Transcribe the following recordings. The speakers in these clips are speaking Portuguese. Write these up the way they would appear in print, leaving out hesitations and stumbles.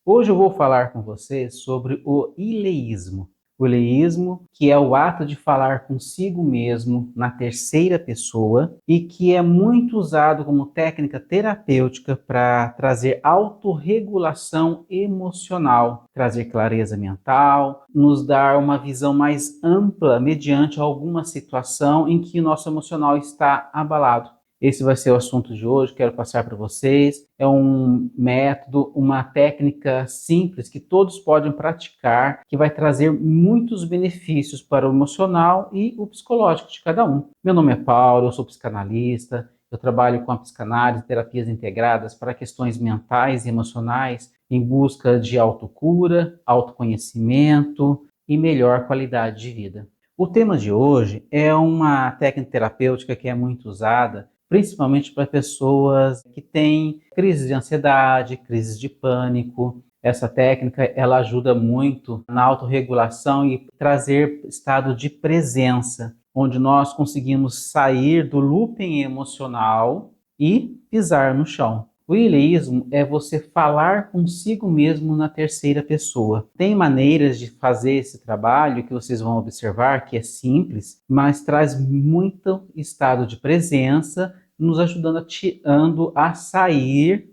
Hoje eu vou falar com vocês sobre o ileísmo. O ileísmo, que é o ato de falar consigo mesmo na terceira pessoa e que é muito usado como técnica terapêutica para trazer autorregulação emocional, trazer clareza mental, nos dar uma visão mais ampla mediante alguma situação em que o nosso emocional está abalado. Esse vai ser o assunto de hoje, quero passar para vocês. É um método, uma técnica simples que todos podem praticar, que vai trazer muitos benefícios para o emocional e o psicológico de cada um. Meu nome é Paulo, eu sou psicanalista, eu trabalho com a psicanálise e terapias integradas para questões mentais e emocionais em busca de autocura, autoconhecimento e melhor qualidade de vida. O tema de hoje é uma técnica terapêutica que é muito usada principalmente para pessoas que têm crises de ansiedade, crises de pânico. Essa técnica ela ajuda muito na autorregulação e trazer estado de presença, onde nós conseguimos sair do looping emocional e pisar no chão. O ileísmo é você falar consigo mesmo na terceira pessoa. Tem maneiras de fazer esse trabalho que vocês vão observar que é simples, mas traz muito estado de presença, nos ajudando a sair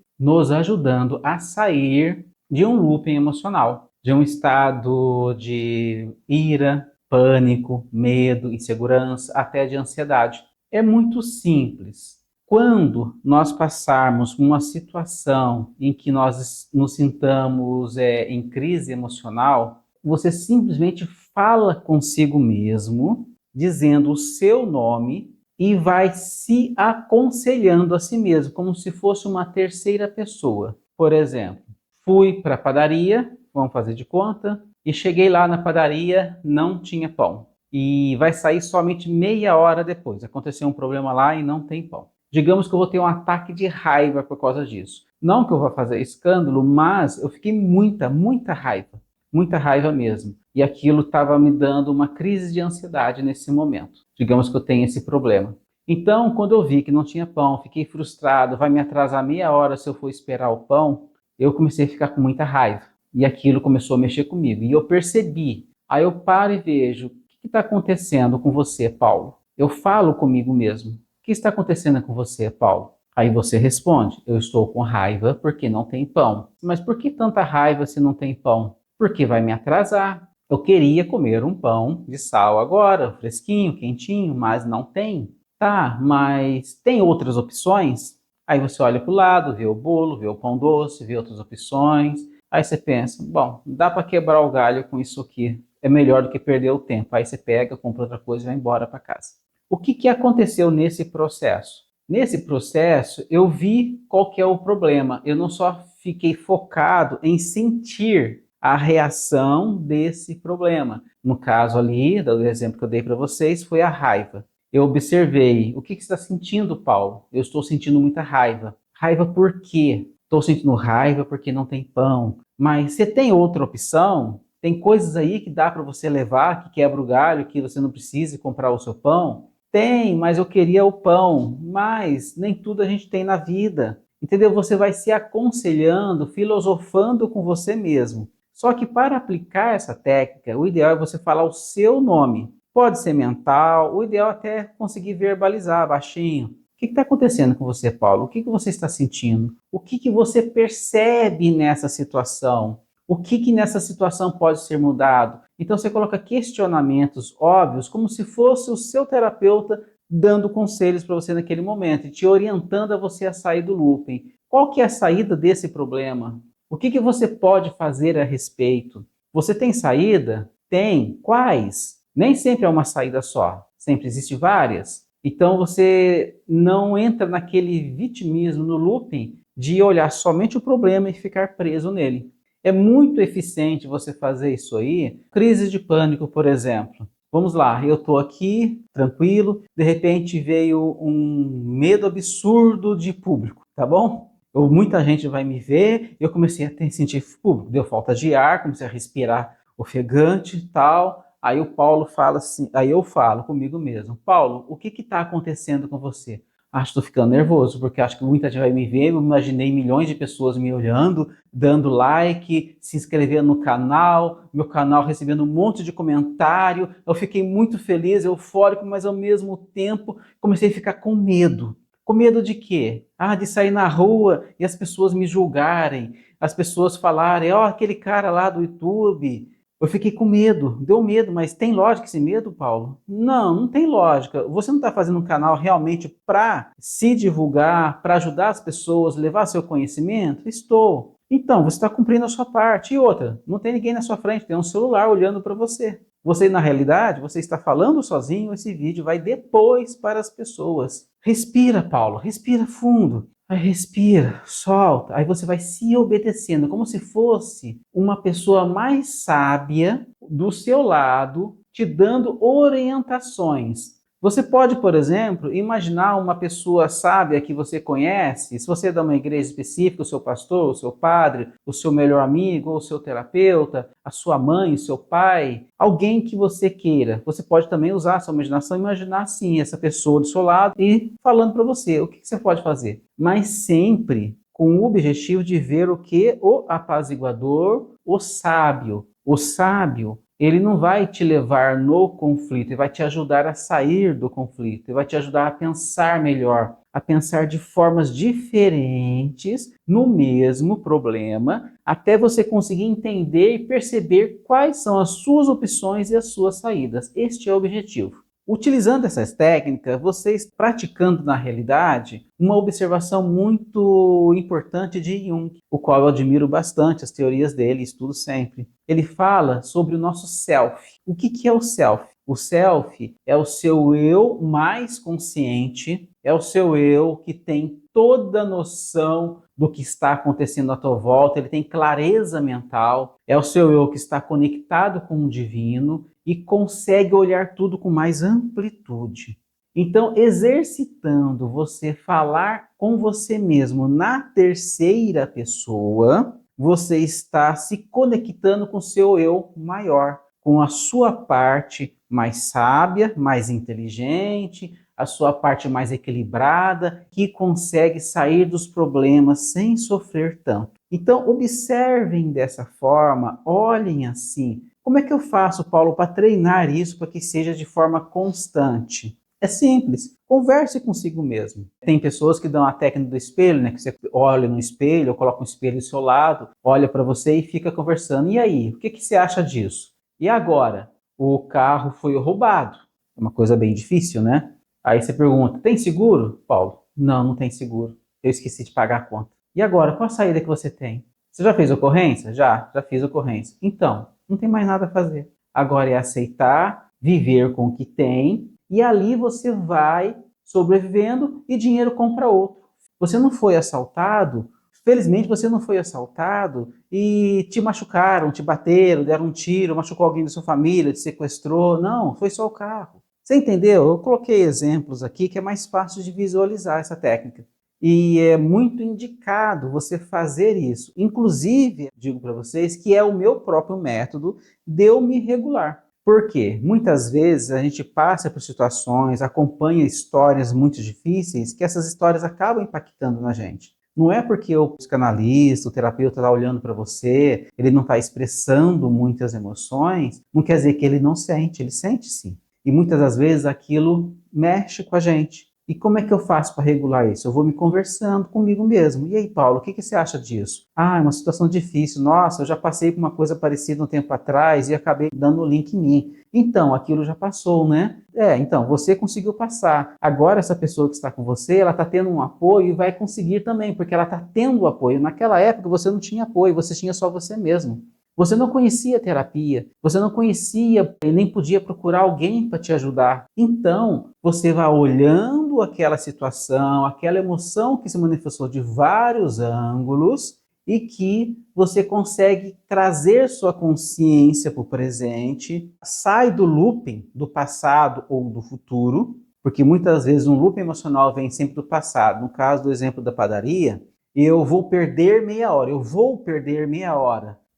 de um looping emocional, de um estado de ira, pânico, medo, insegurança, até de ansiedade. É muito simples. Quando nós passarmos uma situação em que nós nos sintamos em crise emocional, você simplesmente fala consigo mesmo, dizendo o seu nome e vai se aconselhando a si mesmo, como se fosse uma terceira pessoa. Por exemplo, fui para a padaria, vamos fazer de conta, e cheguei lá na padaria, não tinha pão. E vai sair somente meia hora depois. Aconteceu um problema lá e não tem pão. Digamos que eu vou ter um ataque de raiva por causa disso. Não que eu vá fazer escândalo, mas eu fiquei muita raiva mesmo. E aquilo estava me dando uma crise de ansiedade nesse momento. Digamos que eu tenho esse problema. Então, quando eu vi que não tinha pão, fiquei frustrado, vai me atrasar meia hora se eu for esperar o pão, eu comecei a ficar com muita raiva. E aquilo começou a mexer comigo. E eu percebi. Aí eu paro e vejo, o que está acontecendo com você, Paulo? Eu falo comigo mesmo. O que está acontecendo com você, Paulo? Aí você responde, eu estou com raiva porque não tem pão. Mas por que tanta raiva se não tem pão? Porque vai me atrasar. Eu queria comer um pão de sal agora, fresquinho, quentinho, mas não tem. Tá, mas tem outras opções? Aí você olha para o lado, vê o bolo, vê o pão doce, vê outras opções. Aí você pensa, bom, dá para quebrar o galho com isso aqui. É melhor do que perder o tempo. Aí você pega, compra outra coisa e vai embora para casa. O que aconteceu nesse processo? Nesse processo, eu vi qual que é o problema. Eu não só fiquei focado em sentir a reação desse problema. No caso ali, do exemplo que eu dei para vocês, foi a raiva. Eu observei, o que você está sentindo, Paulo? Eu estou sentindo muita raiva. Raiva por quê? Estou sentindo raiva porque não tem pão. Mas você tem outra opção? Tem coisas aí que dá para você levar, que quebra o galho, que você não precise comprar o seu pão? Tem, mas eu queria o pão. Mas nem tudo a gente tem na vida. Entendeu? Você vai se aconselhando, filosofando com você mesmo. Só que para aplicar essa técnica, o ideal é você falar o seu nome. Pode ser mental, o ideal é até conseguir verbalizar baixinho. O que está acontecendo com você, Paulo? O que você está sentindo? O que você percebe nessa situação? O que nessa situação pode ser mudado? Então você coloca questionamentos óbvios, como se fosse o seu terapeuta dando conselhos para você naquele momento e te orientando a você a sair do looping. Qual que é a saída desse problema? O que você pode fazer a respeito? Você tem saída? Tem. Quais? Nem sempre é uma saída só, sempre existe várias. Então você não entra naquele vitimismo, no looping, de olhar somente o problema e ficar preso nele. É muito eficiente você fazer isso aí. Crise de pânico, por exemplo. Vamos lá, eu estou aqui, tranquilo, de repente veio um medo absurdo de público, tá bom? Muita gente vai me ver, eu comecei a sentir público, deu falta de ar, comecei a respirar ofegante e tal. Aí o Paulo fala assim, aí eu falo comigo mesmo, Paulo, o que está acontecendo com você? Acho que estou ficando nervoso, porque acho que muita gente vai me ver. Eu imaginei milhões de pessoas me olhando, dando like, se inscrevendo no canal, meu canal recebendo um monte de comentário. Eu fiquei muito feliz, eufórico, mas ao mesmo tempo comecei a ficar com medo. Com medo de quê? De sair na rua e as pessoas me julgarem, as pessoas falarem, ó, aquele cara lá do YouTube. Eu fiquei com medo, deu medo, mas tem lógica esse medo, Paulo? Não, não tem lógica. Você não está fazendo um canal realmente para se divulgar, para ajudar as pessoas, levar seu conhecimento? Estou. Então, você está cumprindo a sua parte. E outra, não tem ninguém na sua frente, tem um celular olhando para você. Você, na realidade, você está falando sozinho, esse vídeo vai depois para as pessoas. Respira, Paulo, respira fundo. Aí respira, solta, aí você vai se obedecendo, como se fosse uma pessoa mais sábia do seu lado, te dando orientações. Você pode, por exemplo, imaginar uma pessoa sábia que você conhece, se você é de uma igreja específica, o seu pastor, o seu padre, o seu melhor amigo, ou o seu terapeuta, a sua mãe, o seu pai, alguém que você queira. Você pode também usar a sua imaginação, imaginar assim, essa pessoa do seu lado e falando para você o que você pode fazer. Mas sempre com o objetivo de ver o que? O apaziguador, o sábio. O sábio, ele não vai te levar no conflito, ele vai te ajudar a sair do conflito, ele vai te ajudar a pensar melhor, a pensar de formas diferentes no mesmo problema, até você conseguir entender e perceber quais são as suas opções e as suas saídas. Este é o objetivo. Utilizando essas técnicas, você está praticando na realidade uma observação muito importante de Jung, o qual eu admiro bastante, as teorias dele, estudo sempre. Ele fala sobre o nosso self. O que é o self? O self é o seu eu mais consciente, é o seu eu que tem toda a noção do que está acontecendo à tua volta, ele tem clareza mental, é o seu eu que está conectado com o divino e consegue olhar tudo com mais amplitude. Então, exercitando você falar com você mesmo na terceira pessoa, você está se conectando com o seu eu maior, com a sua parte mais sábia, mais inteligente, a sua parte mais equilibrada, que consegue sair dos problemas sem sofrer tanto. Então, observem dessa forma, olhem assim. Como é que eu faço, Paulo, para treinar isso para que seja de forma constante? É simples, converse consigo mesmo. Tem pessoas que dão a técnica do espelho, né? Que você olha no espelho, ou coloca um espelho do seu lado, olha para você e fica conversando. E aí, o que você acha disso? E agora? O carro foi roubado. É uma coisa bem difícil, né? Aí você pergunta, tem seguro, Paulo? Não, não tem seguro. Eu esqueci de pagar a conta. E agora, qual a saída que você tem? Você já fez ocorrência? Já fiz ocorrência. Então, não tem mais nada a fazer. Agora é aceitar, viver com o que tem, e ali você vai sobrevivendo e dinheiro compra outro. Você não foi assaltado, felizmente você não foi assaltado e te machucaram, te bateram, deram um tiro, machucou alguém da sua família, te sequestrou. Não, foi só o carro. Você entendeu? Eu coloquei exemplos aqui que é mais fácil de visualizar essa técnica. E é muito indicado você fazer isso. Inclusive, digo para vocês que é o meu próprio método de eu me regular. Por quê? Muitas vezes a gente passa por situações, acompanha histórias muito difíceis, que essas histórias acabam impactando na gente. Não é porque o psicanalista, o terapeuta está olhando para você, ele não está expressando muitas emoções, não quer dizer que ele não sente, ele sente sim. E muitas das vezes aquilo mexe com a gente. E como é que eu faço para regular isso? Eu vou me conversando comigo mesmo. E aí, Paulo, o que você acha disso? É uma situação difícil. Nossa, eu já passei por uma coisa parecida um tempo atrás e acabei dando o link em mim. Então, aquilo já passou, né? Então, você conseguiu passar. Agora, essa pessoa que está com você, ela está tendo um apoio e vai conseguir também, porque ela está tendo apoio. Naquela época, você não tinha apoio, você tinha só você mesmo. Você não conhecia terapia, você não conhecia e nem podia procurar alguém para te ajudar. Então, você vai olhando aquela situação, aquela emoção que se manifestou de vários ângulos e que você consegue trazer sua consciência para o presente, sai do looping do passado ou do futuro, porque muitas vezes um looping emocional vem sempre do passado. No caso do exemplo da padaria, eu vou perder meia hora.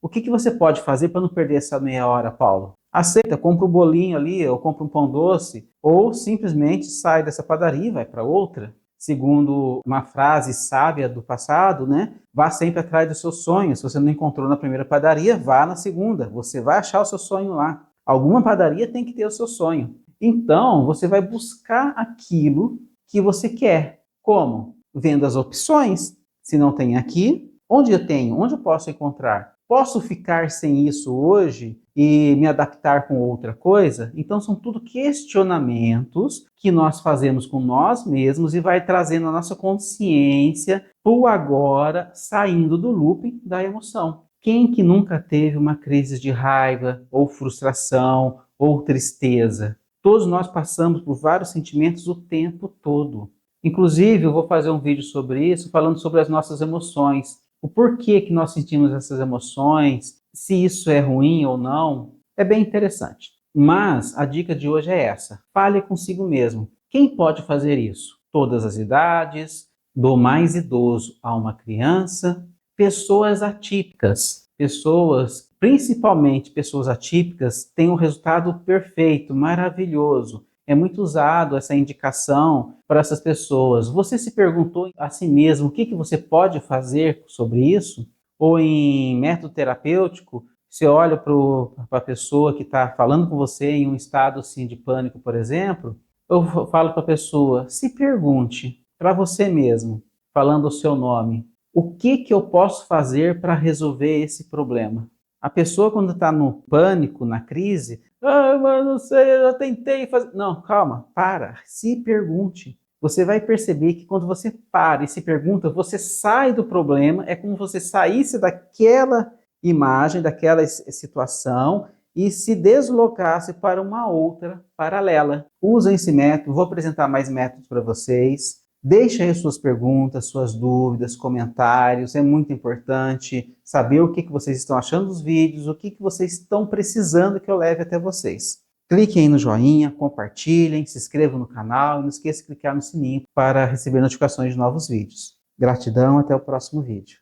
O que você pode fazer para não perder essa meia hora, Paulo? Aceita, compra um bolinho ali, ou compra um pão doce, ou simplesmente sai dessa padaria e vai para outra. Segundo uma frase sábia do passado, né? Vá sempre atrás dos seus sonhos. Se você não encontrou na primeira padaria, vá na segunda. Você vai achar o seu sonho lá. Alguma padaria tem que ter o seu sonho. Então, você vai buscar aquilo que você quer. Como? Vendo as opções. Se não tem aqui, onde eu tenho? Onde eu posso encontrar? Posso ficar sem isso hoje e me adaptar com outra coisa? Então, são tudo questionamentos que nós fazemos com nós mesmos e vai trazendo a nossa consciência para o agora, saindo do looping da emoção. Quem que nunca teve uma crise de raiva, ou frustração, ou tristeza? Todos nós passamos por vários sentimentos o tempo todo. Inclusive, eu vou fazer um vídeo sobre isso, falando sobre as nossas emoções. O porquê que nós sentimos essas emoções, se isso é ruim ou não, é bem interessante. Mas a dica de hoje é essa: fale consigo mesmo. Quem pode fazer isso? Todas as idades, do mais idoso a uma criança, pessoas atípicas. Pessoas, principalmente pessoas atípicas, têm um resultado perfeito, maravilhoso. É muito usado essa indicação para essas pessoas. Você se perguntou a si mesmo o que você pode fazer sobre isso? Ou em método terapêutico, você olha para a pessoa que está falando com você em um estado assim, de pânico, por exemplo, eu falo para a pessoa, se pergunte para você mesmo, falando o seu nome, o que eu posso fazer para resolver esse problema? A pessoa, quando está no pânico, na crise, mas não sei, eu já tentei fazer. Não, calma, para, se pergunte. Você vai perceber que quando você para e se pergunta, você sai do problema, é como se você saísse daquela imagem, daquela situação e se deslocasse para uma outra paralela. Usem esse método, vou apresentar mais métodos para vocês. Deixe aí suas perguntas, suas dúvidas, comentários. É muito importante saber o que vocês estão achando dos vídeos, o que vocês estão precisando que eu leve até vocês. Cliquem aí no joinha, compartilhem, se inscrevam no canal e não esqueça de clicar no sininho para receber notificações de novos vídeos. Gratidão, até o próximo vídeo.